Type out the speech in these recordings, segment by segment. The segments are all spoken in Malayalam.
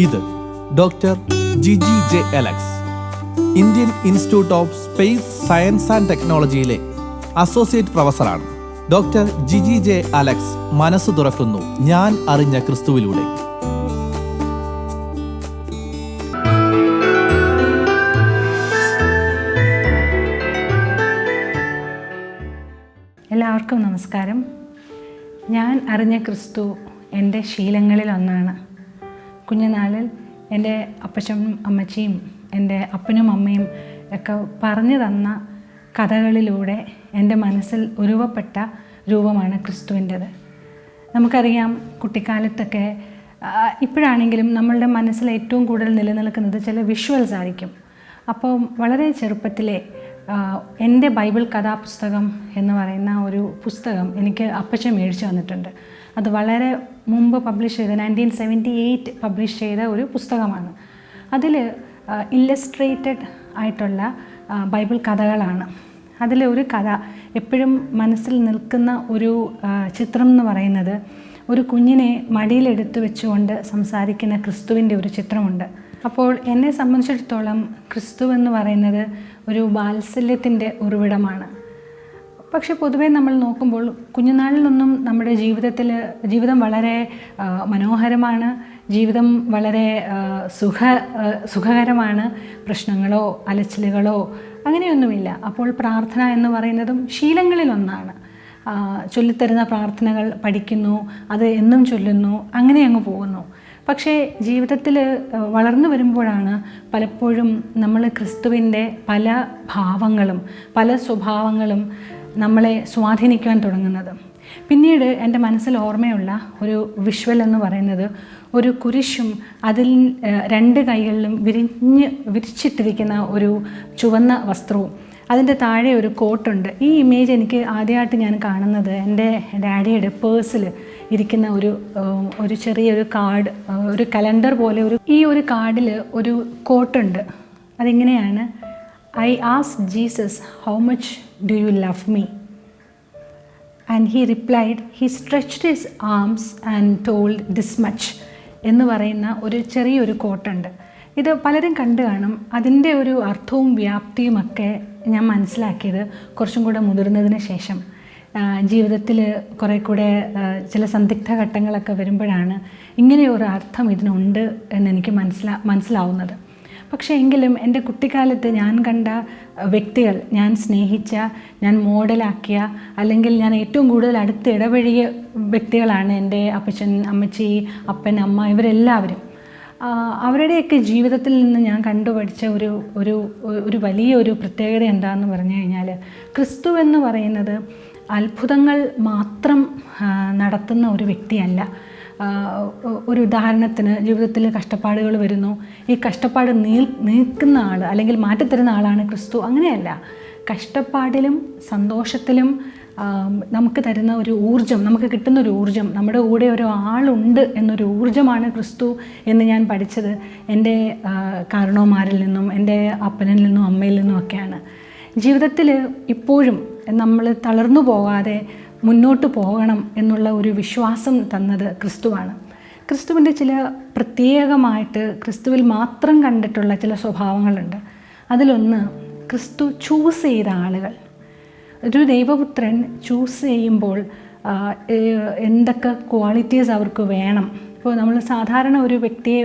ഇത് doctor Giji J Alex, Indian institute of space science and ടെക്നോളജിയിലെ അസോസിയേറ്റ് പ്രൊഫസറാണ്. ഡോക്ടർ ജിജി ജെ അലക്സ് മനസ്സ് തുറക്കുന്നു ഞാൻ അറിഞ്ഞ ക്രിസ്തുവിലൂടെ. എല്ലാവർക്കും നമസ്കാരം. ഞാൻ അറിഞ്ഞ ക്രിസ്തു എൻ്റെ ശീലങ്ങളിലൊന്നാണ്. കുഞ്ഞുനാളിൽ എൻ്റെ അപ്പച്ചനും അമ്മച്ചിയും എൻ്റെ അപ്പനും അമ്മയും ഒക്കെ പറഞ്ഞു തന്ന കഥകളിലൂടെ എൻ്റെ മനസ്സിൽ ഉരുവപ്പെട്ട രൂപമാണ് ക്രിസ്തുവിൻ്റെത്. നമുക്കറിയാം, കുട്ടിക്കാലത്തൊക്കെ ഇപ്പോഴാണെങ്കിലും നമ്മളുടെ മനസ്സിൽ ഏറ്റവും കൂടുതൽ നിലനിൽക്കുന്നത് ചില വിഷ്വൽസ് ആയിരിക്കും. അപ്പോൾ വളരെ ചെറുപ്പത്തിലെ എൻ്റെ ബൈബിൾ കഥാപുസ്തകം എന്ന് പറയുന്ന ഒരു പുസ്തകം എനിക്ക് അപ്പച്ചൻ മേടിച്ചു വന്നിട്ടുണ്ട്. അത് വളരെ മുമ്പ് പബ്ലിഷ് ചെയ്ത 1978 പബ്ലിഷ് ചെയ്ത ഒരു പുസ്തകമാണ്. അതിൽ ഇല്ലസ്ട്രേറ്റഡ് ആയിട്ടുള്ള ബൈബിൾ കഥകളാണ്. അതിലൊരു കഥ എപ്പോഴും മനസ്സിൽ നിൽക്കുന്ന ഒരു ചിത്രം എന്ന് പറയുന്നത് ഒരു കുഞ്ഞിനെ മടിയിലെടുത്ത് വെച്ചുകൊണ്ട് സംസാരിക്കുന്ന ക്രിസ്തുവിൻ്റെ ഒരു ചിത്രമുണ്ട്. അപ്പോൾ എന്നെ സംബന്ധിച്ചിടത്തോളം ക്രിസ്തു എന്ന് പറയുന്നത് ഒരു വാത്സല്യത്തിൻ്റെ ഉറവിടമാണ്. പക്ഷെ പൊതുവേ നമ്മൾ നോക്കുമ്പോൾ കുഞ്ഞുനാളിലൊന്നും നമ്മുടെ ജീവിതം വളരെ മനോഹരമാണ്, ജീവിതം വളരെ സുഖകരമാണ്, പ്രശ്നങ്ങളോ അലച്ചിലുകളോ അങ്ങനെയൊന്നുമില്ല. അപ്പോൾ പ്രാർത്ഥന എന്ന് പറയുന്നതും ശീലങ്ങളിലൊന്നാണ്. ചൊല്ലിത്തരുന്ന പ്രാർത്ഥനകൾ പഠിക്കുന്നു, അത് എന്നും ചൊല്ലുന്നു, അങ്ങനെ അങ്ങ് പോകുന്നു. പക്ഷേ ജീവിതത്തിൽ വളർന്നു വരുമ്പോഴാണ് പലപ്പോഴും നമ്മൾ ക്രിസ്തുവിൻ്റെ പല ഭാവങ്ങളും പല സ്വഭാവങ്ങളും നമ്മളെ സ്വാധീനിക്കുവാൻ തുടങ്ങുന്നത്. പിന്നീട് എൻ്റെ മനസ്സിൽ ഓർമ്മയുള്ള ഒരു വിഷ്വൽ എന്ന് പറയുന്നത് ഒരു കുരിശും അതിൽ രണ്ട് കൈകളിലും വിരിച്ചിട്ടിരിക്കുന്ന ഒരു ചുവന്ന വസ്ത്രവും അതിൻ്റെ താഴെ ഒരു കോട്ടുണ്ട്. ഈ ഇമേജ് എനിക്ക് ആദ്യമായിട്ട് ഞാൻ കാണുന്നത് എൻ്റെ ഡാഡിയുടെ പേഴ്സിൽ ഇരിക്കുന്ന ഒരു ചെറിയൊരു കാർഡ്, ഒരു കലണ്ടർ പോലെ ഈ ഒരു കാർഡിൽ ഒരു കോട്ടുണ്ട്. അതിങ്ങനെയാണ്: I asked Jesus how much do you love me and he replied he stretched his arms and told this much എന്ന് പറയുന്ന ഒരു ചെറിയൊരു കോട്ടുണ്ട്. ഇത് പലരും കണ്ടു കാണും. അതിൻ്റെ ഒരു അർത്ഥവും വ്യാപ്തിയുമൊക്കെ ഞാൻ മനസ്സിലാക്കിയത് കുറച്ചും കൂടെ മുതിർന്നതിന് ശേഷം. ജീവിതത്തിൽ കുറേ കൂടെ ചില സന്ദിഗ്ധ ഘട്ടങ്ങളൊക്കെ വരുമ്പോഴാണ് ഇങ്ങനെയൊരു അർത്ഥം ഇതിനുണ്ട് എന്നെനിക്ക് മനസ്സിലാവുന്നത്. പക്ഷേ എങ്കിലും എൻ്റെ കുട്ടിക്കാലത്ത് ഞാൻ കണ്ട വ്യക്തികൾ, ഞാൻ സ്നേഹിച്ച, ഞാൻ മോഡലാക്കിയ, അല്ലെങ്കിൽ ഞാൻ ഏറ്റവും കൂടുതൽ അടുത്ത് ഇടപഴകിയ വ്യക്തികളാണ് എൻ്റെ അപ്പച്ചൻ, അമ്മച്ചി, അപ്പൻ, അമ്മ, ഇവരെല്ലാവരും. അവരുടെയൊക്കെ ജീവിതത്തിൽ നിന്ന് ഞാൻ കണ്ടുപഠിച്ച ഒരു വലിയൊരു പ്രത്യേകത എന്താണെന്ന് പറഞ്ഞു കഴിഞ്ഞാൽ, ക്രിസ്തു എന്ന് പറയുന്നത് അത്ഭുതങ്ങൾ മാത്രം നടത്തുന്ന ഒരു വ്യക്തിയല്ല. ഒരു ഉദാഹരണത്തിന്, ജീവിതത്തിൽ കഷ്ടപ്പാടുകൾ വരുന്നു, ഈ കഷ്ടപ്പാട് നീക്കുന്ന ആൾ അല്ലെങ്കിൽ മാറ്റിത്തരുന്ന ആളാണ് ക്രിസ്തു. അങ്ങനെയല്ല, കഷ്ടപ്പാടിലും സന്തോഷത്തിലും നമുക്ക് തരുന്ന ഒരു ഊർജം, നമുക്ക് കിട്ടുന്നൊരു ഊർജം, നമ്മുടെ കൂടെ ഒരു ആളുണ്ട് എന്നൊരു ഊർജമാണ് ക്രിസ്തു എന്ന് ഞാൻ പഠിച്ചത് എൻ്റെ കാരണവന്മാരിൽ നിന്നും എൻ്റെ അപ്പനിൽ നിന്നും അമ്മയിൽ നിന്നും ഒക്കെയാണ്. ജീവിതത്തിൽ ഇപ്പോഴും നമ്മൾ തളർന്നു പോകാതെ മുന്നോട്ട് പോകണം എന്നുള്ള ഒരു വിശ്വാസം തന്നത് ക്രിസ്തുവാണ്. ക്രിസ്തുവിൻ്റെ ചില പ്രത്യേകമായിട്ട് ക്രിസ്തുവിൽ മാത്രം കണ്ടിട്ടുള്ള ചില സ്വഭാവങ്ങളുണ്ട്. അതിലൊന്ന്, ക്രിസ്തു ചൂസ് ചെയ്ത ആളുകൾ. ഒരു ദൈവപുത്രൻ ചൂസ് ചെയ്യുമ്പോൾ എന്തൊക്കെ ക്വാളിറ്റീസ് അവർക്ക് വേണം. ഇപ്പോൾ നമ്മൾ സാധാരണ ഒരു വ്യക്തിയെ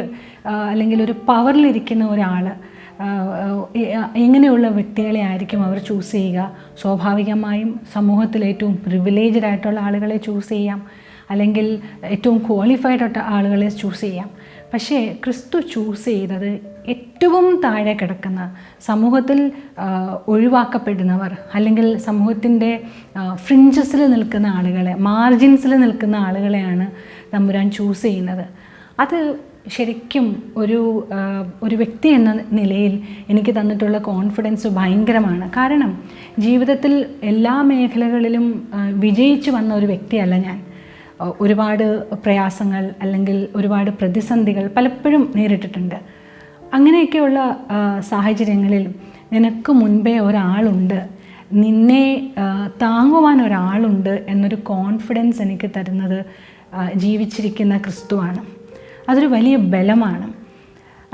അല്ലെങ്കിൽ ഒരു പവറിലിരിക്കുന്ന ഒരാൾ എങ്ങനെയുള്ള വ്യക്തികളെ ആയിരിക്കും അവർ ചൂസ് ചെയ്യുക? സ്വാഭാവികമായും സമൂഹത്തിൽ ഏറ്റവും പ്രിവിലേജ്ഡ് ആയിട്ടുള്ള ആളുകളെ ചൂസ് ചെയ്യാം, അല്ലെങ്കിൽ ഏറ്റവും ക്വാളിഫൈഡ് ആയിട്ട് ആളുകളെ ചൂസ് ചെയ്യാം. പക്ഷേ ക്രിസ്തു ചൂസ് ചെയ്തത് ഏറ്റവും താഴെ കിടക്കുന്ന, സമൂഹത്തിൽ ഒഴിവാക്കപ്പെടുന്നവർ, അല്ലെങ്കിൽ സമൂഹത്തിൻ്റെ ഫ്രിഞ്ചസിൽ നിൽക്കുന്ന ആളുകളെ, മാർജിൻസിൽ നിൽക്കുന്ന ആളുകളെയാണ് തമ്പുരാൻ ചൂസ് ചെയ്യുന്നത്. അത് ശരിക്കും ഒരു വ്യക്തി എന്ന നിലയിൽ എനിക്ക് തന്നിട്ടുള്ള കോൺഫിഡൻസ് ഭയങ്കരമാണ്. കാരണം ജീവിതത്തിൽ എല്ലാ മേഖലകളിലും വിജയിച്ചു വന്ന ഒരു വ്യക്തിയല്ല ഞാൻ. ഒരുപാട് പ്രയാസങ്ങൾ അല്ലെങ്കിൽ ഒരുപാട് പ്രതിസന്ധികൾ പലപ്പോഴും നേരിട്ടിട്ടുണ്ട്. അങ്ങനെയൊക്കെയുള്ള സാഹചര്യങ്ങളിൽ നിനക്ക് മുൻപേ ഒരാളുണ്ട്, നിന്നെ താങ്ങുവാൻ ഒരാളുണ്ട് എന്നൊരു കോൺഫിഡൻസ് എനിക്ക് തരുന്നത് ജീവിച്ചിരിക്കുന്ന ക്രിസ്തുവാണ്. അതൊരു വലിയ ബലമാണ്.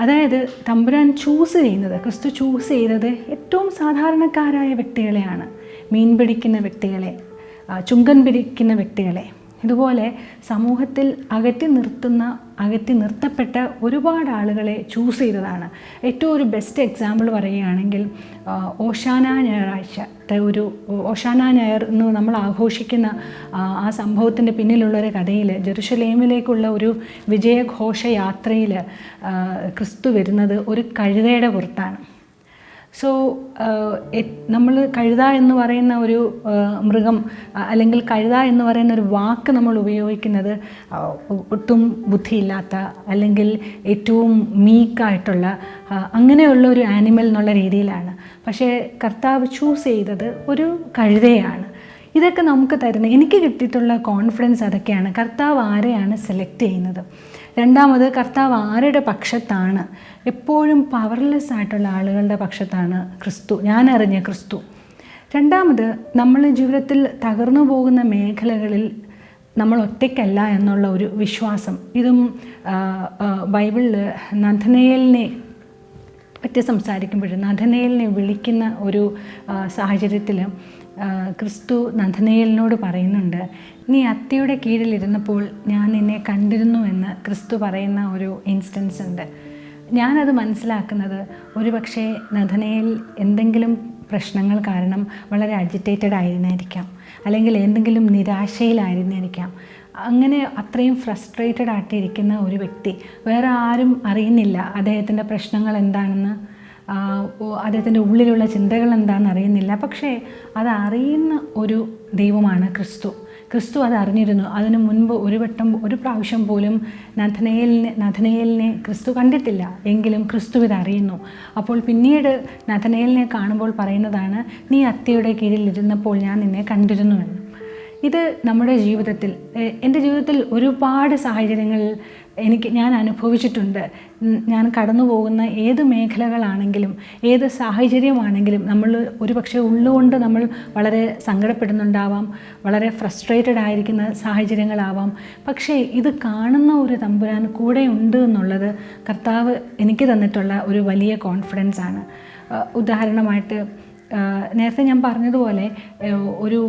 അതായത് തമ്പുരാൻ ചൂസ് ചെയ്യുന്നത്, ക്രിസ്തു ചൂസ് ചെയ്തത് ഏറ്റവും സാധാരണക്കാരായ വ്യക്തികളെയാണ്. മീൻ പിടിക്കുന്ന വ്യക്തികളെ, ചുങ്കൻ പിടിക്കുന്ന വ്യക്തികളെ, ഇതുപോലെ സമൂഹത്തിൽ അകറ്റി നിർത്തപ്പെട്ട ഒരുപാട് ആളുകളെ ചൂസ് ചെയ്തതാണ്. ഏറ്റവും ഒരു ബെസ്റ്റ് എക്സാമ്പിൾ പറയുകയാണെങ്കിൽ ഓശാന ഞായറാഴ്ചത്തെ ഓശാന ഞായർ എന്ന് നമ്മൾ ആഘോഷിക്കുന്ന ആ സംഭവത്തിൻ്റെ പിന്നിലുള്ളൊരു കഥയിൽ ജെറുസലേമിലേക്കുള്ള ഒരു വിജയഘോഷയാത്രയിൽ ക്രിസ്തു വരുന്നത് ഒരു കഴുതയുടെ പുറത്താണ്. സോ നമ്മൾ കഴുത എന്ന് പറയുന്ന ഒരു മൃഗം, അല്ലെങ്കിൽ കഴുത എന്ന് പറയുന്ന ഒരു വാക്ക് നമ്മൾ ഉപയോഗിക്കുന്നത് ഒട്ടും ബുദ്ധിയില്ലാത്ത, അല്ലെങ്കിൽ ഏറ്റവും മീക്കായിട്ടുള്ള അങ്ങനെയുള്ള ഒരു ആനിമൽ എന്നുള്ള രീതിയിലാണ്. പക്ഷേ കർത്താവ് ചൂസ് ചെയ്തത് ഒരു കഴുതയാണ്. ഇതൊക്കെ നമുക്ക് തരുന്ന, എനിക്ക് കിട്ടിയിട്ടുള്ള കോൺഫിഡൻസ് അതൊക്കെയാണ്. കർത്താവ് ആരെയാണ് സെലക്ട് ചെയ്യുന്നത്, രണ്ടാമത് കർത്താവ് ആരുടെ പക്ഷത്താണ്, എപ്പോഴും പവർലെസ് ആയിട്ടുള്ള ആളുകളുടെ പക്ഷത്താണ് ക്രിസ്തു, ഞാൻ അറിഞ്ഞ ക്രിസ്തു. രണ്ടാമത് നമ്മൾ ജീവിതത്തിൽ തകർന്നു പോകുന്ന മേഖലകളിൽ നമ്മൾ ഒറ്റയ്ക്കല്ല എന്നുള്ള ഒരു വിശ്വാസം. ഇതും ബൈബിളിൽ നഥനയേലിനെ പറ്റി സംസാരിക്കുമ്പോൾ നഥനയേലിനെ വിളിക്കുന്ന ഒരു സാഹചര്യത്തിൽ ക്രിസ്തു നഥനയേലിനോട് പറയുന്നുണ്ട്, നീ അത്തിയുടെ കീഴിലിരുന്നപ്പോൾ ഞാൻ നിന്നെ കണ്ടിരുന്നു എന്ന് ക്രിസ്തു പറയുന്ന ഒരു ഇൻസ്റ്റൻസ് ഉണ്ട്. ഞാനത് മനസ്സിലാക്കുന്നത് ഒരു പക്ഷേ നഥനയേൽ എന്തെങ്കിലും പ്രശ്നങ്ങൾ കാരണം വളരെ അജിറ്റേറ്റഡ് ആയിരുന്നായിരിക്കാം, അല്ലെങ്കിൽ എന്തെങ്കിലും നിരാശയിലായിരുന്നായിരിക്കാം. അങ്ങനെ അത്രയും ഫ്രസ്ട്രേറ്റഡ് ആയിട്ടിരിക്കുന്ന ഒരു വ്യക്തി, വേറെ ആരും അറിയുന്നില്ല അദ്ദേഹത്തിൻ്റെ പ്രശ്നങ്ങൾ എന്താണെന്ന്, അദ്ദേഹത്തിൻ്റെ ഉള്ളിലുള്ള ചിന്തകൾ എന്താണെന്ന് അറിയുന്നില്ല. പക്ഷേ അതറിയുന്ന ഒരു ദൈവമാണ് ക്രിസ്തു അത് അറിഞ്ഞിരുന്നു. അതിനു മുൻപ് ഒരു പ്രാവശ്യം പോലും നഥനയേലിനെ ക്രിസ്തു കണ്ടിട്ടില്ല, എങ്കിലും ക്രിസ്തു ഇത് അറിയുന്നു. അപ്പോൾ പിന്നീട് നഥനയേലിനെ കാണുമ്പോൾ പറയുന്നതാണ്, നീ അത്തിയുടെ കീഴിൽ ഇരുന്നപ്പോൾ ഞാൻ നിന്നെ കണ്ടിരുന്നു എന്ന്. ഇത് നമ്മുടെ ജീവിതത്തിൽ, എൻ്റെ ജീവിതത്തിൽ ഒരുപാട് സാഹചര്യങ്ങളിൽ ഞാൻ അനുഭവിച്ചിട്ടുണ്ട്. ഞാൻ കടന്നു പോകുന്ന ഏത് മേഖലകളാണെങ്കിലും ഏത് സാഹചര്യമാണെങ്കിലും നമ്മൾ ഒരുപക്ഷെ ഉള്ളുകൊണ്ട് നമ്മൾ വളരെ സങ്കടപ്പെടുന്നുണ്ടാവാം, വളരെ ഫ്രസ്ട്രേറ്റഡ് ആയിരിക്കുന്ന സാഹചര്യങ്ങളാവാം. പക്ഷേ ഇത് കാണുന്ന ഒരു തമ്പുരാൻ കൂടെ ഉണ്ട് എന്നുള്ളത് കർത്താവ് എനിക്ക് തന്നിട്ടുള്ള ഒരു വലിയ കോൺഫിഡൻസ് ആണ്. ഉദാഹരണമായിട്ട് നേരത്തെ ഞാൻ പറഞ്ഞതുപോലെ ഒരു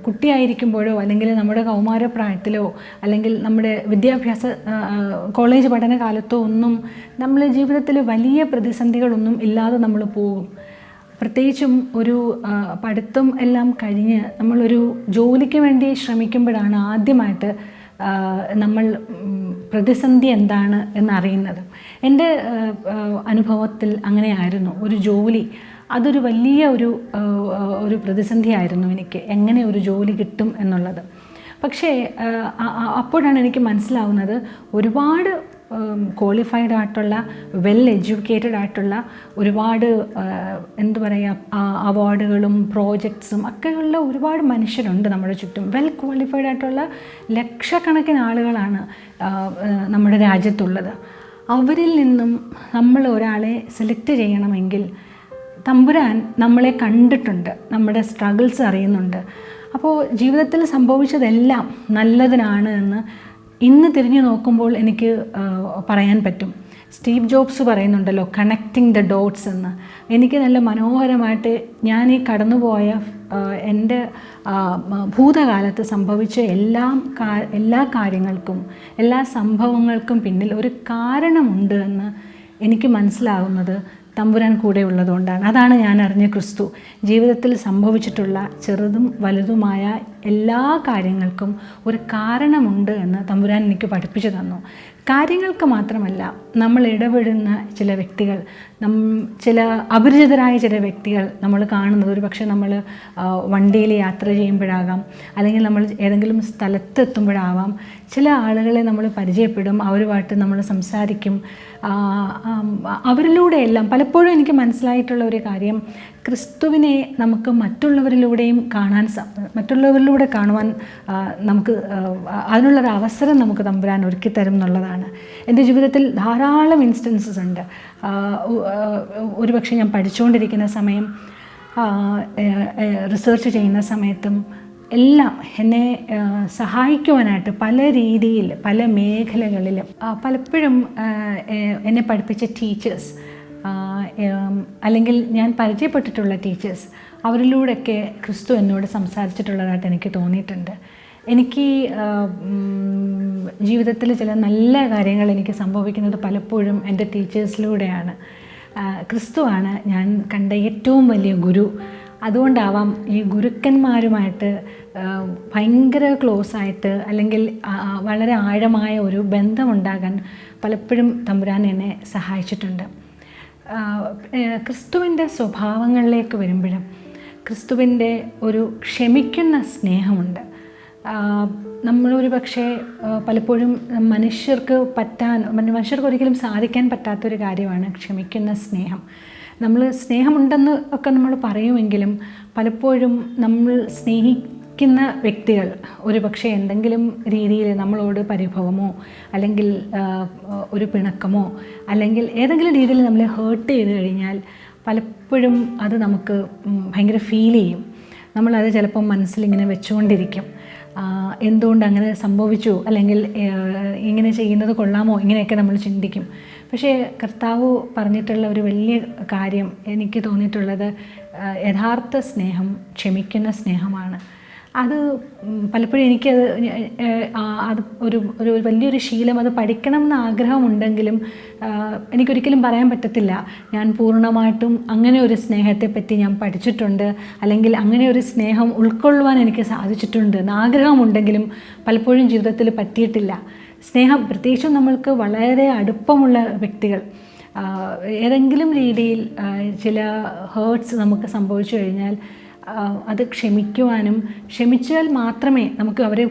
കുട്ടിയായിരിക്കുമ്പോഴോ അല്ലെങ്കിൽ നമ്മുടെ കൗമാരപ്രായത്തിലോ അല്ലെങ്കിൽ നമ്മുടെ വിദ്യാഭ്യാസ കോളേജ് പഠനകാലത്തോ ഒന്നും നമ്മൾ ജീവിതത്തിൽ വലിയ പ്രതിസന്ധികളൊന്നും ഇല്ലാതെ നമ്മൾ പോകും. പ്രത്യേകിച്ചും ഒരു പഠിത്തം എല്ലാം കഴിഞ്ഞ് നമ്മളൊരു ജോലിക്ക് വേണ്ടി ശ്രമിക്കുമ്പോഴാണ് ആദ്യമായിട്ട് നമ്മൾ പ്രതിസന്ധി എന്താണ് എന്നറിയുന്നത്. എൻ്റെ അനുഭവത്തിൽ അങ്ങനെയായിരുന്നു. ഒരു ജോലി അതൊരു വലിയ ഒരു പ്രതിസന്ധിയായിരുന്നു എനിക്ക്, എങ്ങനെ ഒരു ജോലി കിട്ടും എന്നുള്ളത്. പക്ഷേ അപ്പോഴാണ് എനിക്ക് മനസ്സിലാവുന്നത് ഒരുപാട് ക്വാളിഫൈഡ് ആയിട്ടുള്ള വെൽ എഡ്യൂക്കേറ്റഡ് ആയിട്ടുള്ള ഒരുപാട് അവാർഡുകളും പ്രോജക്ട്സും ഒക്കെയുള്ള ഒരുപാട് മനുഷ്യരുണ്ട് നമ്മുടെ ചുറ്റും. വെൽ ക്വാളിഫൈഡ് ആയിട്ടുള്ള ലക്ഷക്കണക്കിന് ആളുകളാണ് നമ്മുടെ രാജ്യത്തുള്ളത്. അവരിൽ നിന്നും നമ്മൾ ഒരാളെ സെലക്ട് ചെയ്യണമെങ്കിൽ തമ്പുരാൻ നമ്മളെ കണ്ടിട്ടുണ്ട്, നമ്മുടെ സ്ട്രഗിൾസ് അറിയുന്നുണ്ട്. അപ്പോൾ ജീവിതത്തിൽ സംഭവിച്ചതെല്ലാം നല്ലതിനാണ് എന്ന് ഇന്ന് തിരിഞ്ഞു നോക്കുമ്പോൾ എനിക്ക് പറയാൻ പറ്റും. സ്റ്റീവ് ജോബ്സ് പറയുന്നുണ്ടല്ലോ, കണക്റ്റിംഗ് ദ ഡോട്ട്സ് എന്ന്. എനിക്ക് നല്ല മനോഹരമായിട്ട് ഞാൻ ഈ കടന്നുപോയ എൻ്റെ ഭൂതകാലത്ത് സംഭവിച്ച എല്ലാ കാര്യങ്ങൾക്കും എല്ലാ സംഭവങ്ങൾക്കും പിന്നിൽ ഒരു കാരണമുണ്ട് എന്ന് എനിക്ക് മനസ്സിലാവുന്നത് തമ്പുരാൻ കൂടെ ഉള്ളതുകൊണ്ടാണ്. അതാണ് ഞാൻ അറിഞ്ഞ ക്രിസ്തു. ജീവിതത്തിൽ സംഭവിച്ചിട്ടുള്ള ചെറുതും വലുതുമായ എല്ലാ കാര്യങ്ങൾക്കും ഒരു കാരണമുണ്ട് എന്ന് തമ്പുരാൻ എനിക്ക് പഠിപ്പിച്ചു തന്നു. കാര്യങ്ങൾക്ക് മാത്രമല്ല, നമ്മൾ ഇടപെടുന്ന ചില വ്യക്തികൾ, ചില അപരിചിതരായ ചില വ്യക്തികൾ നമ്മൾ കാണുന്നത് ഒരു പക്ഷേ നമ്മൾ വണ്ടിയിൽ യാത്ര ചെയ്യുമ്പോഴാകാം, അല്ലെങ്കിൽ നമ്മൾ ഏതെങ്കിലും സ്ഥലത്തെത്തുമ്പോഴാവാം. ചില ആളുകളെ നമ്മൾ പരിചയപ്പെടും, അവരുമായിട്ട് നമ്മൾ സംസാരിക്കും. അവരിലൂടെയെല്ലാം പലപ്പോഴും എനിക്ക് മനസ്സിലായിട്ടുള്ള ഒരു കാര്യം, ക്രിസ്തുവിനെ നമുക്ക് മറ്റുള്ളവരിലൂടെ കാണുവാൻ നമുക്ക് അതിനുള്ളൊരു അവസരം നമുക്ക് തമ്പുരാൻ ഒരുക്കി തരും എന്നുള്ളതാണ്. എൻ്റെ ജീവിതത്തിൽ ധാരാളം ഇൻസ്റ്റൻസസ് ഉണ്ട്. ഒരുപക്ഷെ ഞാൻ പഠിച്ചുകൊണ്ടിരിക്കുന്ന സമയം, റിസർച്ച് ചെയ്യുന്ന സമയത്തും എല്ലാം എന്നെ സഹായിക്കുവാനായിട്ട് പല രീതിയിൽ പല മേഖലകളിലും പലപ്പോഴും എന്നെ പഠിപ്പിച്ച ടീച്ചേഴ്സ് അല്ലെങ്കിൽ ഞാൻ പരിചയപ്പെട്ടിട്ടുള്ള ടീച്ചേഴ്സ് അവരിലൂടെയൊക്കെ ക്രിസ്തു എന്നോട് സംസാരിച്ചിട്ടുള്ളതായിട്ട് എനിക്ക് തോന്നിയിട്ടുണ്ട്. എനിക്ക് ജീവിതത്തിൽ ചില നല്ല കാര്യങ്ങൾ എനിക്ക് സംഭവിക്കുന്നത് പലപ്പോഴും എൻ്റെ ടീച്ചേഴ്സിലൂടെയാണ്. ക്രിസ്തുവാണ് ഞാൻ കണ്ട ഏറ്റവും വലിയ ഗുരു. അതുകൊണ്ടാവാം ഈ ഗുരുക്കന്മാരുമായിട്ട് ഭയങ്കര ക്ലോസ് ആയിട്ട് അല്ലെങ്കിൽ വളരെ ആഴമായ ഒരു ബന്ധമുണ്ടാകാൻ പലപ്പോഴും തമ്പുരാൻ എന്നെ സഹായിച്ചിട്ടുണ്ട്. ക്രിസ്തുവിൻ്റെ സ്വഭാവങ്ങളിലേക്ക് വരുമ്പോഴും ക്രിസ്തുവിൻ്റെ ഒരു ക്ഷമിക്കുന്ന സ്നേഹമുണ്ട്. നമ്മളൊരു പക്ഷേ പലപ്പോഴും മനുഷ്യർക്ക് ഒരിക്കലും സാധിക്കാൻ പറ്റാത്തൊരു കാര്യമാണ് ക്ഷമിക്കുന്ന സ്നേഹം. നമ്മൾ സ്നേഹമുണ്ടെന്ന് ഒക്കെ നമ്മൾ പറയുമെങ്കിലും പലപ്പോഴും നമ്മൾ സ്നേഹിക്കുന്ന വ്യക്തികൾ ഒരു പക്ഷേ എന്തെങ്കിലും രീതിയിൽ നമ്മളോട് പരിഭവമോ അല്ലെങ്കിൽ ഒരു പിണക്കമോ അല്ലെങ്കിൽ ഏതെങ്കിലും രീതിയിൽ നമ്മളെ ഹേർട്ട് ചെയ്ത് കഴിഞ്ഞാൽ പലപ്പോഴും അത് നമുക്ക് ഭയങ്കര ഫീൽ ചെയ്യും. നമ്മളത് ചിലപ്പം മനസ്സിലിങ്ങനെ വെച്ചുകൊണ്ടിരിക്കും. എന്തുകൊണ്ട് അങ്ങനെ സംഭവിച്ചു, അല്ലെങ്കിൽ ഇങ്ങനെ ചെയ്യുന്നത് കൊള്ളാമോ, ഇങ്ങനെയൊക്കെ നമ്മൾ ചിന്തിക്കും. പക്ഷേ കർത്താവ് പറഞ്ഞിട്ടുള്ള ഒരു വലിയ കാര്യം എനിക്ക് തോന്നിയിട്ടുള്ളത് യഥാർത്ഥ സ്നേഹം ക്ഷമിക്കുന്ന സ്നേഹമാണ്. അത് പലപ്പോഴും എനിക്കത് ഒരു വലിയൊരു ശീലം, അത് പഠിക്കണം എന്ന് ആഗ്രഹമുണ്ടെങ്കിലും എനിക്കൊരിക്കലും പറയാൻ പറ്റത്തില്ല ഞാൻ പൂർണ്ണമായിട്ടും അങ്ങനെ ഒരു സ്നേഹത്തെപ്പറ്റി ഞാൻ പഠിച്ചിട്ടുണ്ട് അല്ലെങ്കിൽ അങ്ങനെ ഒരു സ്നേഹം ഉൾക്കൊള്ളുവാൻ എനിക്ക് സാധിച്ചിട്ടുണ്ട് എന്ന് ആഗ്രഹമുണ്ടെങ്കിലും പലപ്പോഴും ജീവിതത്തിൽ പറ്റിയിട്ടില്ല. സ്നേഹം പ്രത്യേകിച്ചും നമ്മൾക്ക് വളരെ അടുപ്പമുള്ള വ്യക്തികൾ ഏതെങ്കിലും രീതിയിൽ ചില ഹേർട്സ് നമുക്ക് സംഭവിച്ചു കഴിഞ്ഞാൽ അത് ക്ഷമിക്കുവാനും ക്ഷമിച്ചാൽ മാത്രമേ നമുക്ക് അവരെ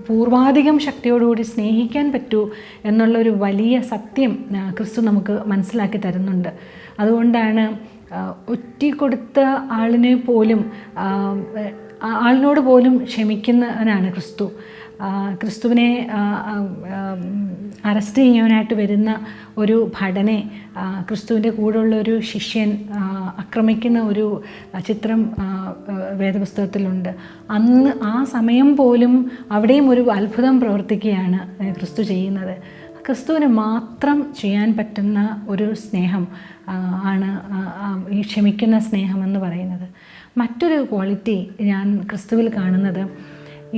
പൂർവാധികം ശക്തിയോടുകൂടി സ്നേഹിക്കാൻ പറ്റൂ എന്നുള്ളൊരു വലിയ സത്യം ക്രിസ്തു നമുക്ക് മനസ്സിലാക്കി തരുന്നുണ്ട്. അതുകൊണ്ടാണ് ഒറ്റിക്കൊടുത്ത ആളിനോട് പോലും ക്ഷമിക്കുന്നവനാണ് ക്രിസ്തു. ക്രിസ്തുവിനെ അറസ്റ്റ് ചെയ്യാനായിട്ട് വരുന്ന ഒരു ഭടനെ ക്രിസ്തുവിൻ്റെ കൂടെയുള്ള ഒരു ശിഷ്യൻ ആക്രമിക്കുന്ന ഒരു ചിത്രം വേദപുസ്തകത്തിലുണ്ട്. അന്ന് ആ സമയം പോലും അവിടെയും ഒരു അത്ഭുതം പ്രവർത്തിക്കുകയാണ് ക്രിസ്തു ചെയ്യുന്നത്. ക്രിസ്തുവിന് മാത്രം ചെയ്യാൻ പറ്റുന്ന ഒരു സ്നേഹം ആണ് ഈ ക്ഷമിക്കുന്ന സ്നേഹമെന്ന് പറയുന്നത്. മറ്റൊരു ക്വാളിറ്റി ഞാൻ ക്രിസ്തുവിൽ കാണുന്നത്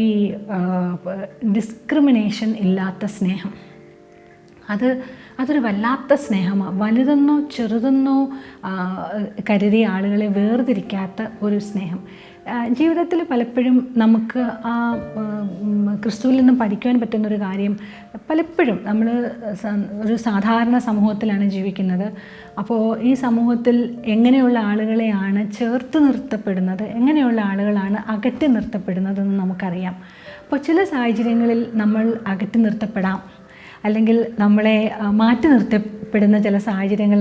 ഈ ഡിസ്ക്രിമിനേഷൻ ഇല്ലാത്ത സ്നേഹം. അതൊരു വല്ലാത്ത സ്നേഹമാണ്. വലുതെന്നോ ചെറുതെന്നോ കരുതി ആളുകളെ വേർതിരിക്കാത്ത ഒരു സ്നേഹം. ജീവിതത്തിൽ പലപ്പോഴും നമുക്ക് ആ ക്രിസ്തുവിൽ നിന്നും പഠിക്കുവാൻ പറ്റുന്നൊരു കാര്യം, പലപ്പോഴും നമ്മൾ ഒരു സാധാരണ സമൂഹത്തിലാണ് ജീവിക്കുന്നത്. അപ്പോൾ ഈ സമൂഹത്തിൽ എങ്ങനെയുള്ള ആളുകളെയാണ് ചേർത്ത് നിർത്തപ്പെടുന്നത്, എങ്ങനെയുള്ള ആളുകളാണ് അകറ്റി നിർത്തപ്പെടുന്നതെന്ന് നമുക്കറിയാം. അപ്പോൾ ചില സാഹചര്യങ്ങളിൽ നമ്മൾ അകറ്റി നിർത്തപ്പെടാം, അല്ലെങ്കിൽ നമ്മളെ മാറ്റി നിർത്തപ്പെടുന്ന ചില സാഹചര്യങ്ങൾ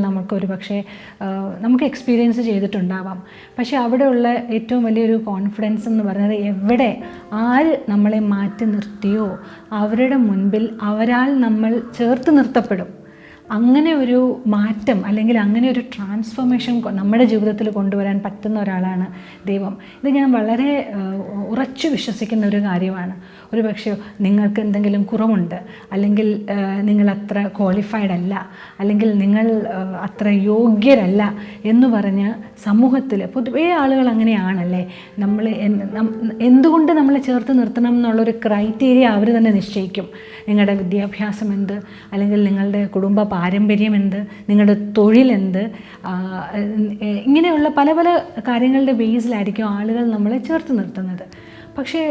നമുക്ക് എക്സ്പീരിയൻസ് ചെയ്തിട്ടുണ്ടാവാം. പക്ഷേ അവിടെയുള്ള ഏറ്റവും വലിയൊരു കോൺഫിഡൻസ് എന്ന് പറയുന്നത് ആര് നമ്മളെ മാറ്റി നിർത്തിയോ അവരുടെ മുൻപിൽ അവരാൽ നമ്മൾ ചേർത്ത് നിർത്തപ്പെടും. അങ്ങനെ ഒരു മാറ്റം അല്ലെങ്കിൽ അങ്ങനെ ഒരു ട്രാൻസ്ഫോർമേഷൻ നമ്മുടെ ജീവിതത്തിൽ കൊണ്ടുവരാൻ പറ്റുന്ന ഒരാളാണ് ദൈവം. ഇത് ഞാൻ വളരെ ഉറച്ചു വിശ്വസിക്കുന്ന ഒരു കാര്യമാണ്. ഒരു പക്ഷേ നിങ്ങൾക്ക് എന്തെങ്കിലും കുറവുണ്ട്, അല്ലെങ്കിൽ നിങ്ങൾ അത്ര ക്വാളിഫൈഡ് അല്ല, അല്ലെങ്കിൽ നിങ്ങൾ അത്ര യോഗ്യരല്ല എന്ന് പറഞ്ഞ് സമൂഹത്തിൽ പൊതുവേ ആളുകൾ അങ്ങനെയാണല്ലേ. എന്തുകൊണ്ട് നമ്മളെ ചേർത്ത് നിർത്തണം എന്നുള്ളൊരു ക്രൈറ്റീരിയ അവർ തന്നെ നിശ്ചയിക്കും. നിങ്ങളുടെ വിദ്യാഭ്യാസം എന്ത്, അല്ലെങ്കിൽ നിങ്ങളുടെ കുടുംബ പാരമ്പര്യം എന്ത്, നിങ്ങളുടെ തൊഴിലെന്ത്, ഇങ്ങനെയുള്ള പല പല കാര്യങ്ങളുടെ ബേസിലായിരിക്കും ആളുകൾ നമ്മളെ ചേർത്ത് നിർത്തുന്നത്. പക്ഷേ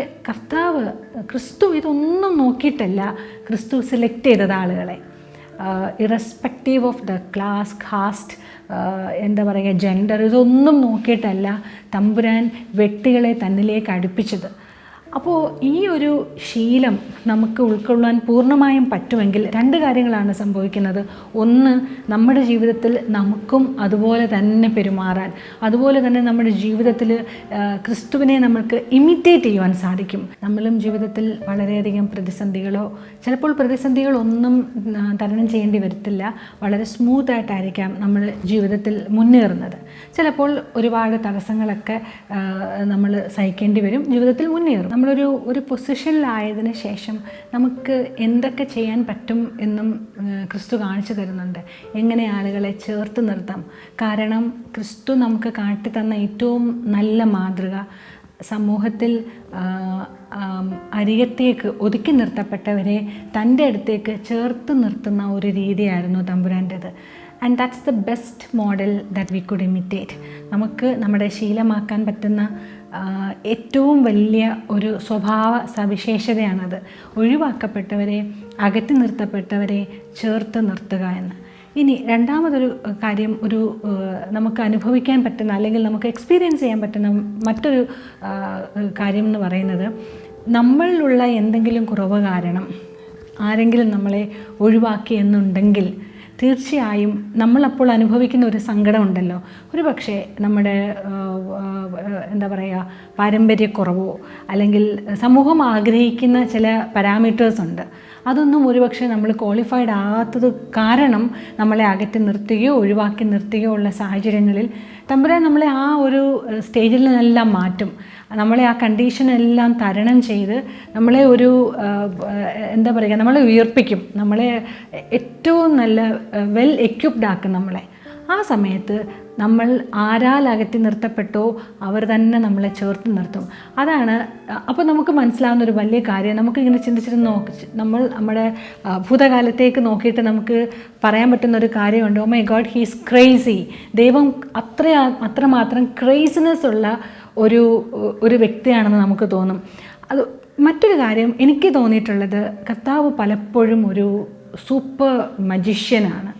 ക്രിസ്തു ഇതൊന്നും നോക്കിയിട്ടല്ല ക്രിസ്തു സെലക്ട് ചെയ്തത് ആളുകളെ. Irrespective of the class, caste, gender, ഇതൊന്നും നോക്കിയിട്ടല്ല തമ്പുരാൻ വ്യക്തികളെ തന്നിലേക്ക് അടുപ്പിച്ചത്. അപ്പോൾ ഈ ഒരു ശീലം നമുക്ക് ഉൾക്കൊള്ളാൻ പൂർണ്ണമായും പറ്റുമെങ്കിൽ 2 കാര്യങ്ങളാണ് സംഭവിക്കുന്നത്. ഒന്ന്, നമ്മുടെ ജീവിതത്തിൽ നമുക്കും അതുപോലെ തന്നെ പെരുമാറാൻ, അതുപോലെ തന്നെ നമ്മുടെ ജീവിതത്തിൽ ക്രിസ്തുവിനെ നമ്മൾക്ക് ഇമിറ്റേറ്റ് ചെയ്യുവാൻ സാധിക്കും. നമ്മളും ജീവിതത്തിൽ വളരെയധികം പ്രതിസന്ധികളോ ചിലപ്പോൾ പ്രതിസന്ധികളൊന്നും തരണം ചെയ്യേണ്ടി വരത്തില്ല. വളരെ സ്മൂത്തായിട്ടായിരിക്കാം നമ്മൾ ജീവിതത്തിൽ മുന്നേറുന്നത്. ചിലപ്പോൾ ഒരുപാട് തടസ്സങ്ങളൊക്കെ നമ്മൾ സഹിക്കേണ്ടി വരും, ജീവിതത്തിൽ മുന്നേറും. നമ്മളൊരു പൊസിഷനിലായതിന് ശേഷം നമുക്ക് എന്തൊക്കെ ചെയ്യാൻ പറ്റും എന്നും ക്രിസ്തു കാണിച്ചു തരുന്നുണ്ട്. എങ്ങനെ ആളുകളെ ചേർത്ത് നിർത്താം. കാരണം ക്രിസ്തു നമുക്ക് കാട്ടിത്തന്ന ഏറ്റവും നല്ല മാതൃക സമൂഹത്തിൽ അരികത്തേക്ക് ഒതുക്കി നിർത്തപ്പെട്ടവരെ തൻ്റെ അടുത്തേക്ക് ചേർത്ത് നിർത്തുന്ന ഒരു രീതിയായിരുന്നു തമ്പുരാൻ്റേത്. And that's the best model that we could imitate. നമുക്ക് നമ്മുടെ ശീലമാക്കാൻ പറ്റുന്ന ഏറ്റവും വലിയ ഒരു സ്വഭാവ സവിശേഷതയാണത്. ഒഴിവാക്കപ്പെട്ടവരെ, അകറ്റി നിർത്തപ്പെട്ടവരെ ചേർത്ത് നിർത്തുക എന്ന്. ഇനി രണ്ടാമതൊരു കാര്യം, നമുക്ക് അനുഭവിക്കാൻ പറ്റുന്ന അല്ലെങ്കിൽ നമുക്ക് എക്സ്പീരിയൻസ് ചെയ്യാൻ പറ്റുന്ന മറ്റൊരു കാര്യം എന്ന് പറയുന്നത്, നമ്മളിലുള്ള എന്തെങ്കിലും കുറവ് കാരണം ആരെങ്കിലും നമ്മളെ ഒഴിവാക്കി എന്നുണ്ടെങ്കിൽ തീർച്ചയായും നമ്മളപ്പോൾ അനുഭവിക്കുന്ന ഒരു സങ്കടമുണ്ടല്ലോ. ഒരു പക്ഷേ നമ്മുടെ എന്താ പറയുക, പാരമ്പര്യക്കുറവോ അല്ലെങ്കിൽ സമൂഹം ആഗ്രഹിക്കുന്ന ചില പാരാമീറ്റേഴ്സ് ഉണ്ട്. അതൊന്നും ഒരുപക്ഷെ നമ്മൾ ക്വാളിഫൈഡ് ആകാത്തത് കാരണം നമ്മളെ അകറ്റി നിർത്തുകയോ ഒഴിവാക്കി നിർത്തുകയോ ഉള്ള സാഹചര്യങ്ങളിൽ തമ്പുരാൻ നമ്മളെ ആ ഒരു സ്റ്റേജിൽ നിന്നെല്ലാം മാറ്റും. നമ്മളെ ആ കണ്ടീഷനെല്ലാം തരണം ചെയ്ത് നമ്മളെ ഒരു എന്താ പറയുക, നമ്മളെ ഉയർപ്പിക്കും. നമ്മളെ ഏറ്റവും നല്ല വെൽ എക്യുപ്ഡ് ആക്കും നമ്മളെ. ആ സമയത്ത് നമ്മൾ ആരാൽ അകറ്റി നിർത്തപ്പെട്ടോ അവർ തന്നെ നമ്മളെ ചേർത്ത് നിർത്തും. അതാണ് അപ്പോൾ നമുക്ക് മനസ്സിലാവുന്ന ഒരു വലിയ കാര്യം. നമുക്കിങ്ങനെ ചിന്തിച്ചിട്ട് നമ്മുടെ ഭൂതകാലത്തേക്ക് നോക്കിയിട്ട് നമുക്ക് പറയാൻ പറ്റുന്ന ഒരു കാര്യമുണ്ട്. Oh my god, he is crazy. ദൈവം അത്രമാത്രം ക്രേസിനെസ് ഉള്ള ഒരു വ്യക്തിയാണെന്ന് നമുക്ക് തോന്നും. അത് മറ്റൊരു കാര്യം എനിക്ക് തോന്നിയിട്ടുള്ളത്, കർത്താവ് പലപ്പോഴും ഒരു സൂപ്പർ മജിഷ്യനാണ്.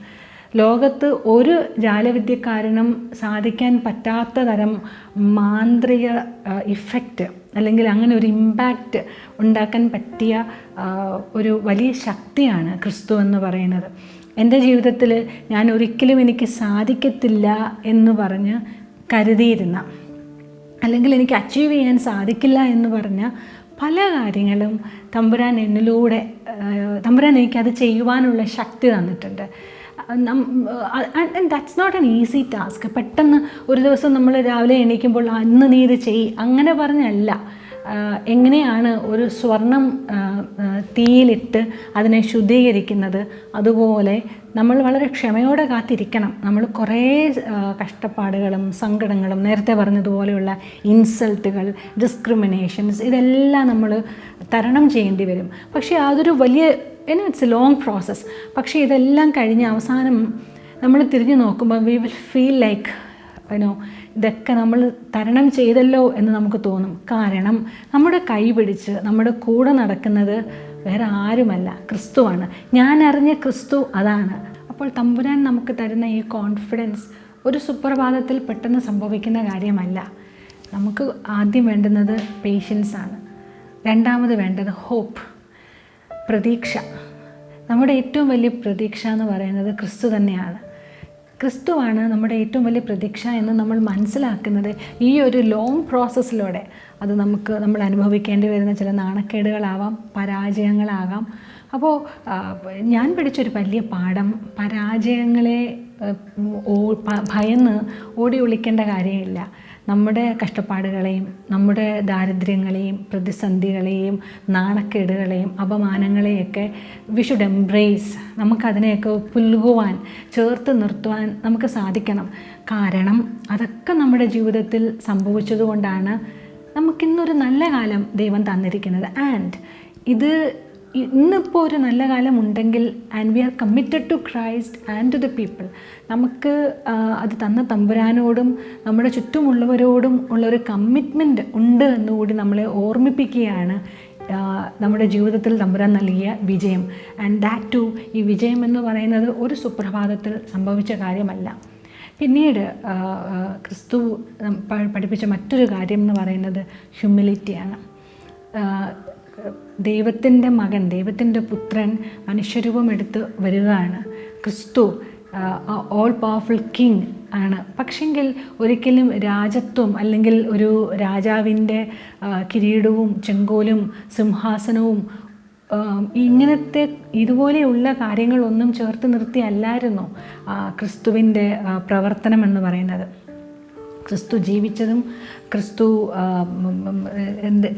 ലോകത്ത് ഒരു ജാലവിദ്യക്കാരനും സാധിക്കാൻ പറ്റാത്ത തരം മാന്ത്രിക ഇഫക്റ്റ് അല്ലെങ്കിൽ അങ്ങനെ ഒരു ഇമ്പാക്റ്റ് ഉണ്ടാക്കാൻ പറ്റിയ ഒരു വലിയ ശക്തിയാണ് ക്രിസ്തു എന്ന് പറയുന്നത്. എൻ്റെ ജീവിതത്തിൽ ഞാൻ ഒരിക്കലും എനിക്ക് സാധിക്കത്തില്ല എന്ന് പറഞ്ഞ് കരുതിയിരുന്ന, അല്ലെങ്കിൽ എനിക്ക് അച്ചീവ് ചെയ്യാൻ സാധിക്കില്ല എന്ന് പറഞ്ഞ പല കാര്യങ്ങളും തമ്പുരാൻ എനിക്കത് ചെയ്യുവാനുള്ള ശക്തി തന്നിട്ടുണ്ട്. And that's not an easy task. പെട്ടെന്ന് ഒരു ദിവസം നമ്മൾ രാവിലെ എണീക്കുമ്പോൾ ഇന്ന് നീ ഇത് ചെയ്യ് അങ്ങനെ പറഞ്ഞല്ല. എങ്ങനെയാണ് ഒരു സ്വർണം തീയിലിട്ട് അതിനെ ശുദ്ധീകരിക്കുന്നത്, അതുപോലെ നമ്മൾ വളരെ ക്ഷമയോടെ കാത്തിരിക്കണം. നമ്മൾ കുറേ കഷ്ടപ്പാടുകളും സങ്കടങ്ങളും നേരത്തെ പറഞ്ഞതുപോലെയുള്ള ഇൻസൾട്ടുകൾ, ഡിസ്ക്രിമിനേഷൻസ് ഇതെല്ലാം നമ്മൾ തരണം ചെയ്യേണ്ടി വരും. പക്ഷേ അതൊരു വലിയ ഇറ്റ്സ് എ ലോങ് പ്രോസസ്സ്. പക്ഷേ ഇതെല്ലാം കഴിഞ്ഞ് അവസാനം നമ്മൾ തിരിഞ്ഞു നോക്കുമ്പോൾ വി വിൽ ഫീൽ ലൈക്ക് ഇതൊക്കെ നമ്മൾ തരണം ചെയ്തല്ലോ എന്ന് നമുക്ക് തോന്നും. കാരണം നമ്മുടെ കൈ പിടിച്ച് നമ്മുടെ കൂടെ നടക്കുന്നത് വേറെ ആരുമല്ല, ക്രിസ്തുവാണ്. ഞാൻ അറിഞ്ഞ ക്രിസ്തു അതാണ്. അപ്പോൾ തമ്പുരാൻ നമുക്ക് തരുന്ന ഈ കോൺഫിഡൻസ് ഒരു സുപ്രഭാതത്തിൽ പെട്ടെന്ന് സംഭവിക്കുന്ന കാര്യമല്ല. നമുക്ക് ആദ്യം വേണ്ടുന്നത് പേഷ്യൻസാണ്. രണ്ടാമത് വേണ്ടത് ഹോപ്പ്, പ്രതീക്ഷ. നമ്മുടെ ഏറ്റവും വലിയ പ്രതീക്ഷ എന്ന് പറയുന്നത് ക്രിസ്തു തന്നെയാണ്. ക്രിസ്തുവാണ് നമ്മുടെ ഏറ്റവും വലിയ പ്രതീക്ഷ എന്ന് നമ്മൾ മനസ്സിലാക്കുന്നത് ഈ ഒരു ലോങ് പ്രോസസ്സിലൂടെ. അത് നമ്മൾ അനുഭവിക്കേണ്ടി വരുന്ന ചില നാണക്കേടുകളാവാം, പരാജയങ്ങളാകാം. അപ്പോൾ ഞാൻ പഠിച്ചൊരു വലിയ പാഠം, പരാജയങ്ങളെ ഭയന്ന് ഓടി ഒളിക്കേണ്ട കാര്യമില്ല. നമ്മുടെ കഷ്ടപ്പാടുകളെയും നമ്മുടെ ദാരിദ്ര്യങ്ങളെയും പ്രതിസന്ധികളെയും നാണക്കേടുകളെയും അപമാനങ്ങളെയൊക്കെ വി ഷുഡ് എംബ്രേസ്. നമുക്കതിനെയൊക്കെ പുൽകുവാൻ, ചേർത്ത് നിർത്തുവാൻ നമുക്ക് സാധിക്കണം. കാരണം അതൊക്കെ നമ്മുടെ ജീവിതത്തിൽ സംഭവിച്ചതുകൊണ്ടാണ് നമുക്കിന്നൊരു നല്ല കാലം ദൈവം തന്നിരിക്കുന്നത്. ആൻഡ് ഇന്നിപ്പോൾ ഒരു നല്ല കാലം ഉണ്ടെങ്കിൽ and we are committed to Christ and to the people. നമുക്ക് അത് തന്ന തമ്പുരാനോടും നമ്മുടെ ചുറ്റുമുള്ളവരോടും ഉള്ളൊരു കമ്മിറ്റ്മെൻറ്റ് ഉണ്ട് എന്നുകൂടി നമ്മളെ ഓർമ്മിപ്പിക്കുകയാണ് നമ്മുടെ ജീവിതത്തിൽ തമ്പുരാൻ നൽകിയ വിജയം. ആൻഡ് ദാറ്റ് ടു, ഈ വിജയം എന്ന് പറയുന്നത് ഒരു സുപ്രഭാതത്തിൽ സംഭവിച്ച കാര്യമല്ല. പിന്നീട് ക്രിസ്തു പഠിപ്പിച്ച മറ്റൊരു കാര്യം എന്ന് പറയുന്നത് ഹ്യൂമിലിറ്റിയാണ്. ദൈവത്തിൻ്റെ മകൻ, ദൈവത്തിൻ്റെ പുത്രൻ മനുഷ്യരൂപം എടുത്ത് വരികയാണ്. ക്രിസ്തു ഓൾ പവർഫുൾ കിങ് ആണ്. പക്ഷെങ്കിൽ ഒരിക്കലും രാജത്വം അല്ലെങ്കിൽ ഒരു രാജാവിൻ്റെ കിരീടവും ചെങ്കോലും സിംഹാസനവും ഇങ്ങനത്തെ ഇതുപോലെയുള്ള കാര്യങ്ങളൊന്നും ചേർത്ത് നിർത്തിയല്ലായിരുന്നു ക്രിസ്തുവിൻ്റെ പ്രവർത്തനം എന്ന് പറയുന്നത്. ക്രിസ്തു ജീവിച്ചതും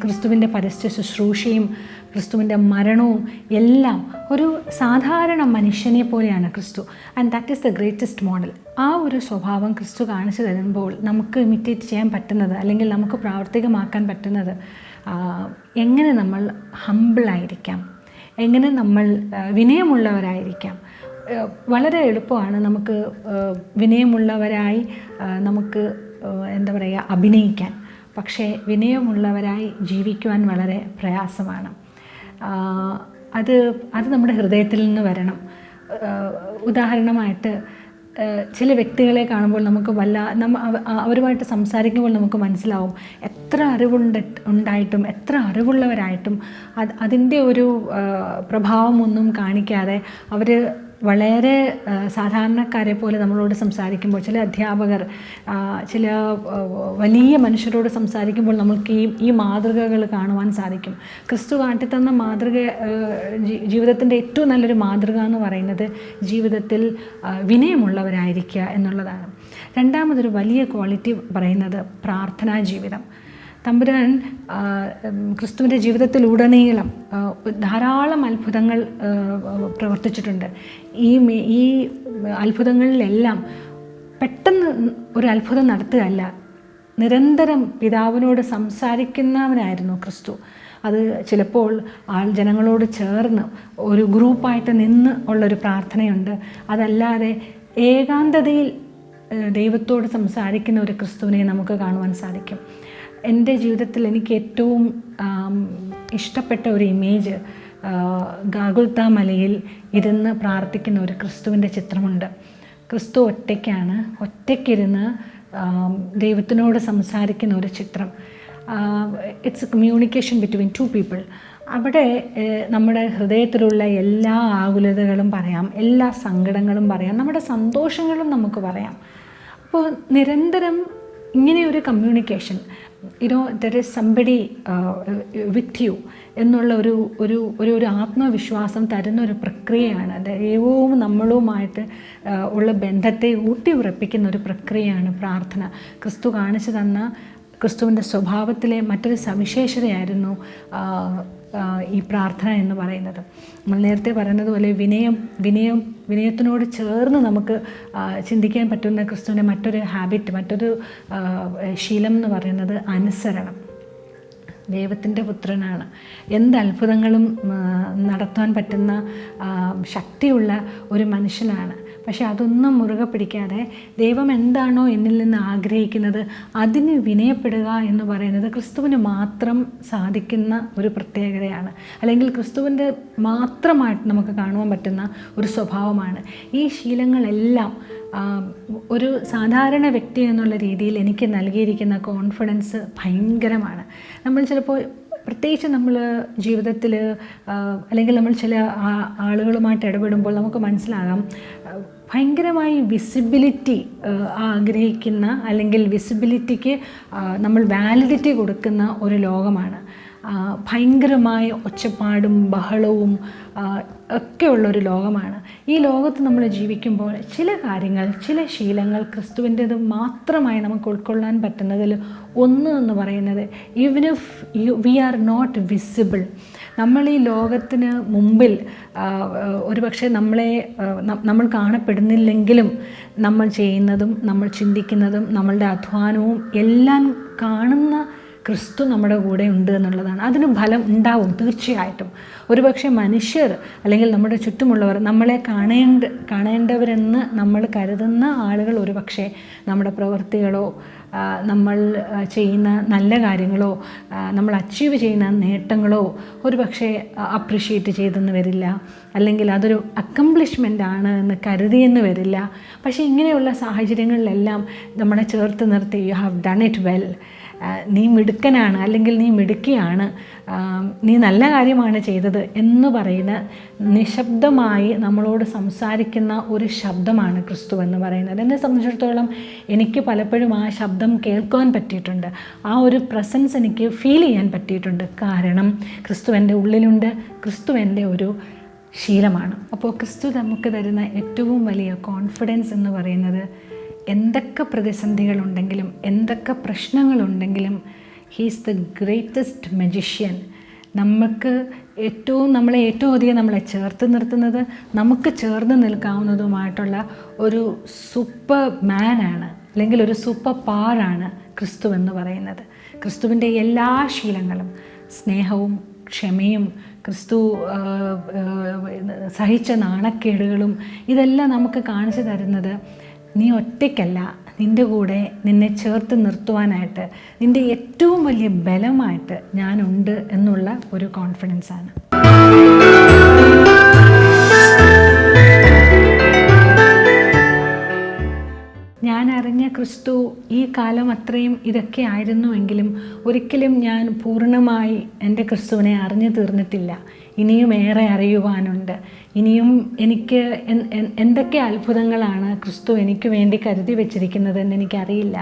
ക്രിസ്തുവിൻ്റെ പരസ്യ ശുശ്രൂഷയും ക്രിസ്തുവിൻ്റെ മരണവും എല്ലാം ഒരു സാധാരണ മനുഷ്യനെ പോലെയാണ് ക്രിസ്തു. And that is the greatest model. ആ ഒരു സ്വഭാവം ക്രിസ്തു കാണിച്ചു തരുമ്പോൾ നമുക്ക് ഇമിറ്റേറ്റ് ചെയ്യാൻ പറ്റുന്നത് അല്ലെങ്കിൽ നമുക്ക് പ്രാവർത്തികമാക്കാൻ പറ്റുന്നത് എങ്ങനെ നമ്മൾ ഹമ്പിളായിരിക്കാം, എങ്ങനെ നമ്മൾ വിനയമുള്ളവരായിരിക്കാം. വളരെ എളുപ്പമാണ് നമുക്ക് വിനയമുള്ളവരായി നമുക്ക് അഭിനയിക്കാൻ. പക്ഷേ വിനയമുള്ളവരായി ജീവിക്കുവാൻ വളരെ പ്രയാസമാണ്. അത് നമ്മുടെ ഹൃദയത്തിൽ നിന്ന് വരണം. ഉദാഹരണമായിട്ട് ചില വ്യക്തികളെ കാണുമ്പോൾ നമുക്ക് അവരുമായിട്ട് സംസാരിക്കുമ്പോൾ നമുക്ക് മനസ്സിലാവും എത്ര ഉണ്ടായിട്ടും എത്ര അറിവുള്ളവരായിട്ടും അതിൻ്റെ ഒരു പ്രഭാവമൊന്നും കാണിക്കാതെ അവർ വളരെ സാധാരണക്കാരെ പോലെ നമ്മളോട് സംസാരിക്കുമ്പോൾ, ചില അധ്യാപകർ ചില വലിയ മനുഷ്യരോട് സംസാരിക്കുമ്പോൾ നമുക്ക് ഈ മാതൃകകൾ കാണുവാൻ സാധിക്കും. ക്രിസ്തു കാട്ടിത്തന്ന മാതൃക, ജീവിതത്തിൻ്റെ ഏറ്റവും നല്ലൊരു മാതൃക എന്ന് പറയുന്നത് ജീവിതത്തിൽ വിനയമുള്ളവരായിരിക്കുക എന്നുള്ളതാണ്. രണ്ടാമതൊരു വലിയ ക്വാളിറ്റി പറയുന്നത് പ്രാർത്ഥനാ ജീവിതം. തമ്പുരാൻ ക്രിസ്തുവിൻ്റെ ജീവിതത്തിലുടനീളം ധാരാളം അത്ഭുതങ്ങൾ പ്രവർത്തിച്ചിട്ടുണ്ട്. ഈ അത്ഭുതങ്ങളിലെല്ലാം പെട്ടെന്ന് ഒരു അത്ഭുതം നടത്തുകയല്ല, നിരന്തരം പിതാവിനോട് സംസാരിക്കുന്നവനായിരുന്നു ക്രിസ്തു. അത് ചിലപ്പോൾ ജനങ്ങളോട് ചേർന്ന് ഒരു ഗ്രൂപ്പായിട്ട് നിന്ന് ഉള്ളൊരു പ്രാർത്ഥനയുണ്ട്. അതല്ലാതെ ഏകാന്തതയിൽ ദൈവത്തോട് സംസാരിക്കുന്ന ഒരു ക്രിസ്തുവിനെ നമുക്ക് കാണുവാൻ സാധിക്കും. എൻ്റെ ജീവിതത്തിൽ എനിക്ക് ഏറ്റവും ഇഷ്ടപ്പെട്ട ഒരു ഇമേജ് ഗാഗുൽത്ത മലയിൽ ഇരുന്ന് പ്രാർത്ഥിക്കുന്ന ഒരു ക്രിസ്തുവിൻ്റെ ചിത്രമുണ്ട്. ക്രിസ്തു ഒറ്റയ്ക്കിരുന്ന് ദൈവത്തിനോട് സംസാരിക്കുന്ന ഒരു ചിത്രം. It's A communication between two people. അവിടെ നമ്മുടെ ഹൃദയത്തിലുള്ള എല്ലാ ആകുലതകളും പറയാം, എല്ലാ സങ്കടങ്ങളും പറയാം, നമ്മുടെ സന്തോഷങ്ങളും നമുക്ക് പറയാം. അപ്പോൾ നിരന്തരം ഇങ്ങനെയൊരു communication, there is somebody with you എന്നുള്ള ഒരു ആത്മവിശ്വാസം തരുന്ന ഒരു പ്രക്രിയയാണ്. ദൈവവും നമ്മളുമായിട്ട് ഉള്ള ബന്ധത്തെ ഊട്ടിയുറപ്പിക്കുന്ന ഒരു പ്രക്രിയയാണ് പ്രാർത്ഥന. ക്രിസ്തു കാണിച്ചു തന്ന ക്രിസ്തുവിൻ്റെ സ്വഭാവത്തിലെ മറ്റൊരു സവിശേഷതയായിരുന്നു ഈ പ്രാർത്ഥന എന്ന് പറയുന്നത്. നമ്മൾ നേരത്തെ പറയുന്നത് പോലെ വിനയത്തിനോട് ചേർന്ന് നമുക്ക് ചിന്തിക്കാൻ പറ്റുന്ന ക്രിസ്തുവിൻ്റെ മറ്റൊരു ഹാബിറ്റ്, മറ്റൊരു ശീലം എന്ന് പറയുന്നത് അനുസരണം. ദൈവത്തിൻ്റെ പുത്രനാണ്, എന്ത് അത്ഭുതങ്ങളും നടത്താൻ പറ്റുന്ന ശക്തിയുള്ള ഒരു മനുഷ്യനാണ്. പക്ഷെ അതൊന്നും മുറുകെ പിടിക്കാതെ ദൈവം എന്താണോ എന്നിൽ നിന്ന് ആഗ്രഹിക്കുന്നത് അതിന് വിനയപ്പെടുക എന്ന് പറയുന്നത് ക്രിസ്തുവിന് മാത്രം സാധിക്കുന്ന ഒരു പ്രത്യേകതയാണ്. അല്ലെങ്കിൽ ക്രിസ്തുവിൻ്റെ മാത്രമായിട്ട് നമുക്ക് കാണുവാൻ പറ്റുന്ന ഒരു സ്വഭാവമാണ്. ഈ ശീലങ്ങളെല്ലാം ഒരു സാധാരണ വ്യക്തി എന്നുള്ള രീതിയിൽ എനിക്ക് നൽകിയിരിക്കുന്ന കോൺഫിഡൻസ് ഭയങ്കരമാണ്. നമ്മൾ ചിലപ്പോൾ പ്രത്യേകിച്ച് നമ്മൾ ജീവിതത്തിൽ അല്ലെങ്കിൽ നമ്മൾ ചില ആളുകളുമായിട്ട് ഇടപെടുമ്പോൾ നമുക്ക് മനസ്സിലാകാം ഭയങ്കരമായി വിസിബിലിറ്റി ആഗ്രഹിക്കുന്ന അല്ലെങ്കിൽ വിസിബിലിറ്റിക്ക് നമ്മൾ വാലിഡിറ്റി കൊടുക്കുന്ന ഒരു ലോകമാണ്. ഭയങ്കരമായ ഒച്ചപ്പാടും ബഹളവും ഒക്കെയുള്ളൊരു ലോകമാണ്. ഈ ലോകത്ത് നമ്മൾ ജീവിക്കുമ്പോൾ ചില കാര്യങ്ങൾ, ചില ശീലങ്ങൾ ക്രിസ്തുവിൻ്റേത് മാത്രമായി നമുക്ക് ഉൾക്കൊള്ളാൻ പറ്റുന്നതിൽ ഒന്ന് എന്ന് പറയുന്നത്, even if we are not visible, നമ്മൾ ഈ ലോകത്തിന് മുമ്പിൽ ഒരുപക്ഷെ നമ്മൾ കാണപ്പെടുന്നില്ലെങ്കിലും നമ്മൾ ചെയ്യുന്നതും നമ്മൾ ചിന്തിക്കുന്നതും നമ്മളുടെ അധ്വാനവും എല്ലാം കാണുന്ന ക്രിസ്തു നമ്മുടെ കൂടെ ഉണ്ട് എന്നുള്ളതാണ്. അതിന് ഫലം ഉണ്ടാവും തീർച്ചയായിട്ടും. ഒരുപക്ഷെ മനുഷ്യർ അല്ലെങ്കിൽ നമ്മുടെ ചുറ്റുമുള്ളവർ നമ്മളെ കാണേണ്ടവരെന്ന് നമ്മൾ കരുതുന്ന ആളുകൾ ഒരുപക്ഷെ നമ്മുടെ പ്രവൃത്തികളോ നമ്മൾ ചെയ്യുന്ന നല്ല കാര്യങ്ങളോ നമ്മൾ അച്ചീവ് ചെയ്യുന്ന നേട്ടങ്ങളോ ഒരുപക്ഷെ അപ്രിഷ്യേറ്റ് ചെയ്തെന്ന് വരില്ല, അല്ലെങ്കിൽ അതൊരു അക്കംപ്ലിഷ്മെൻ്റ് ആണ് എന്ന് കരുതിയെന്ന് വരില്ല. പക്ഷേ ഇങ്ങനെയുള്ള സാഹചര്യങ്ങളിലെല്ലാം നമ്മളെ ചേർത്ത് നിർത്തി you have done it well, നീ മിടുക്കനാണ്, അല്ലെങ്കിൽ നീ മിടുക്കിയാണ്, നീ നല്ല കാര്യമാണ് ചെയ്തത് എന്ന് പറയുന്ന നിശബ്ദമായി നമ്മളോട് സംസാരിക്കുന്ന ഒരു ശബ്ദമാണ് ക്രിസ്തു എന്ന് പറയുന്നത്. എന്നെ സംബന്ധിച്ചിടത്തോളം എനിക്ക് പലപ്പോഴും ആ ശബ്ദം കേൾക്കുവാൻ പറ്റിയിട്ടുണ്ട്, ആ ഒരു പ്രസൻസ് എനിക്ക് ഫീൽ ചെയ്യാൻ പറ്റിയിട്ടുണ്ട്. കാരണം ക്രിസ്തു എൻ്റെ ഉള്ളിലുണ്ട്, ക്രിസ്തു എൻ്റെ ഒരു ശീലമാണ്. അപ്പോൾ ക്രിസ്തു നമുക്ക് തരുന്ന ഏറ്റവും വലിയ കോൺഫിഡൻസ് എന്ന് പറയുന്നത്, എന്തൊക്കെ പ്രതിസന്ധികളുണ്ടെങ്കിലും എന്തൊക്കെ പ്രശ്നങ്ങളുണ്ടെങ്കിലും ഹീസ് ദ ഗ്രേറ്റസ്റ്റ് മജീഷ്യൻ. നമ്മളെ ഏറ്റവും അധികം നമ്മളെ ചേർത്ത് നിർത്തുന്നത്, നമുക്ക് ചേർന്ന് നിൽക്കാവുന്നതുമായിട്ടുള്ള ഒരു സൂപ്പർ മാനാണ്, അല്ലെങ്കിൽ ഒരു സൂപ്പർ പവറാണ് ക്രിസ്തു എന്ന് പറയുന്നത്. ക്രിസ്തുവിൻ്റെ എല്ലാ ശീലങ്ങളും, സ്നേഹവും ക്ഷമയും, ക്രിസ്തു സഹിച്ച നാണക്കേടുകളും, ഇതെല്ലാം നമുക്ക് കാണിച്ചു തരുന്നത് നീ ഒറ്റയ്ക്കല്ല, നിൻ്റെ കൂടെ നിന്നെ ചേർത്ത് നിർത്തുവാനായിട്ട്, നിൻ്റെ ഏറ്റവും വലിയ ബലമായിട്ട് ഞാനുണ്ട് എന്നുള്ള ഒരു കോൺഫിഡൻസാണ്. ഞാൻ അറിഞ്ഞ ക്രിസ്തു ഈ കാലം അത്രയും ഇതൊക്കെ ആയിരുന്നുവെങ്കിലും ഒരിക്കലും ഞാൻ പൂർണ്ണമായി എൻ്റെ ക്രിസ്തുവിനെ അറിഞ്ഞു തീർന്നിട്ടില്ല. ഇനിയും ഏറെ അറിയുവാനുണ്ട്. ഇനിയും എനിക്ക് എന്തൊക്കെ അത്ഭുതങ്ങളാണ് ക്രിസ്തു എനിക്ക് വേണ്ടി കരുതി വെച്ചിരിക്കുന്നതെന്ന് എനിക്കറിയില്ല.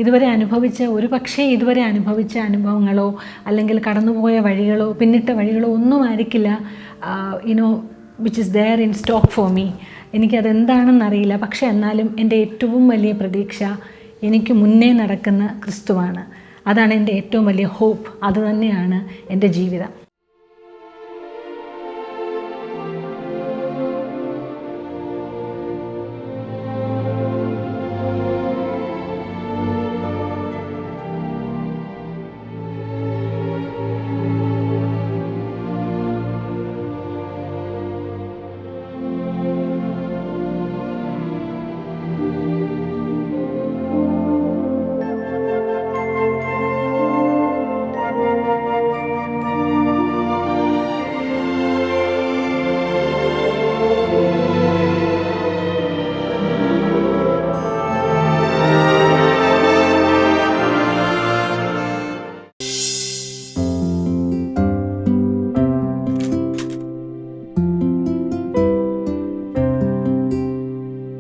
ഇതുവരെ അനുഭവിച്ച അനുഭവങ്ങളോ അല്ലെങ്കിൽ കടന്നുപോയ വഴികളോ പിന്നിട്ട വഴികളോ ഒന്നും ആയിരിക്കില്ല which is there in stock for me. എനിക്കതെന്താണെന്നറിയില്ല. പക്ഷെ എന്നാലും എൻ്റെ ഏറ്റവും വലിയ പ്രതീക്ഷ എനിക്ക് മുന്നേ നടക്കുന്ന ക്രിസ്തുവാണ്. അതാണ് എൻ്റെ ഏറ്റവും വലിയ ഹോപ്പ്. അതുതന്നെയാണ് എൻ്റെ ജീവിതം.